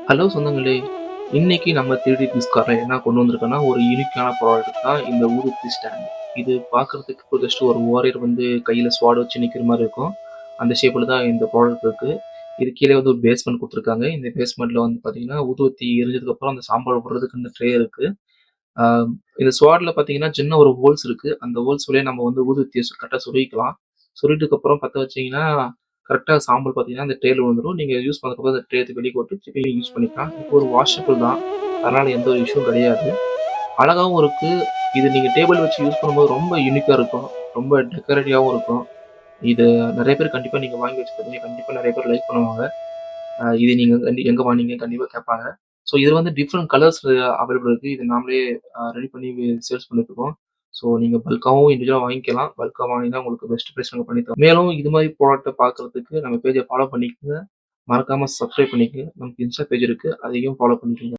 Hello சொந்தங்களே! இன்னைக்கு நம்ம தேடி டிஸ்கவர்ல என்ன கொண்டு வந்திருக்கோம்னா, ஒரு யூனிக்கான ப்ராடக்ட் தான் இந்த ஊதுபத்தி ஸ்டாண்ட். இது பார்க்கறதுக்கு இப்போ ஜஸ்ட் ஒரு வாரியர் வந்து கையில ஸ்வாட் வச்சு நிக்கிற மாரி இருக்கும். அந்த ஷேப்ல தான் இந்த ப்ராடக்ட் இருக்கு. இது கீழ வந்து ஒரு பேஸ்மெண்ட் குடுத்துருக்காங்க. இந்த பேஸ்மெண்ட்ல வந்து பார்த்தீங்கன்னா, ஊதுபத்தி எரிஞ்சதுக்கப்புறம் அந்த சாம்பல் விடுறதுக்கு இந்த ட்ரே இருக்கு. ஆ இந்த ஸ்வாட்ல பார்த்தீங்கன்னா, சின்ன ஒரு ஹோல்ஸ் இருக்கு. அந்த ஹோல்ஸ் வழியா நம்ம வந்து ஊதுபத்திய கரெக்ட்டா சொருகிக்கலாம். சொருகிட்டதுக்கப்புறம் பத்த வச்சீங்கன்னா, கரெக்ட்டா சாம்பல் பார்த்தீங்கன்னா, அந்த ட்ரேல விழுந்துரும். நீங்க யூஸ் பண்ணதுக்கப்புறம் அந்த ட்ரே எடுத்து வெளிய போட்டு திருப்பி யூஸ் பண்ணிக்கலாம். இது ஒரு வாஷபிள் தான். அதனால எந்த ஒரு இஷ்யூவும் கிடையாது. அழகாவும் இருக்கு. இது நீங்க டேபிள் வச்சு யூஸ் பண்ணும்போது ரொம்ப யூனிக்கா இருக்கும். ரொம்ப டெக்கரேட்டிவாவும் இருக்கும். இது நெறைய பேர் கண்டிப்பா நீங்க வாங்கி வச்சுருப்பீங்க. கண்டிப்பா நெறைய பேர் லைக் பண்ணுவாங்க. இது நீங்க எங்க வாங்குனீங்க கண்டிப்பா கேட்பாங்க. ஸோ இது வந்து டிஃபரெண்ட் கலர்ஸ் அவைலபிள் இருக்கு. இது நாமளே ரெடி பண்ணி சேல்ஸ் பண்ணிட்டுருக்கோம். ஸோ நீங்க பல்க்காவும் இண்டிவிஜுவலா வாங்கிக்கலாம். பல்க்கா வாங்குனீங்கன்னா உங்களுக்கு பெஸ்ட் பிரைஸ் நாங்க பண்ணி தரோம். மேலும் இது மாரி ப்ராடக்ட்ட பார்க்கறதுக்கு நம்ம பேஜ ஃபாலோ பண்ணிக்கங்க. மறக்காம சப்ஸ்கிரைப் பண்ணிக்கங்க. நமக்கு இன்ஸ்டா பேஜ் இருக்கு. அதையும் ஃபாலோ பண்ணிக்கங்க.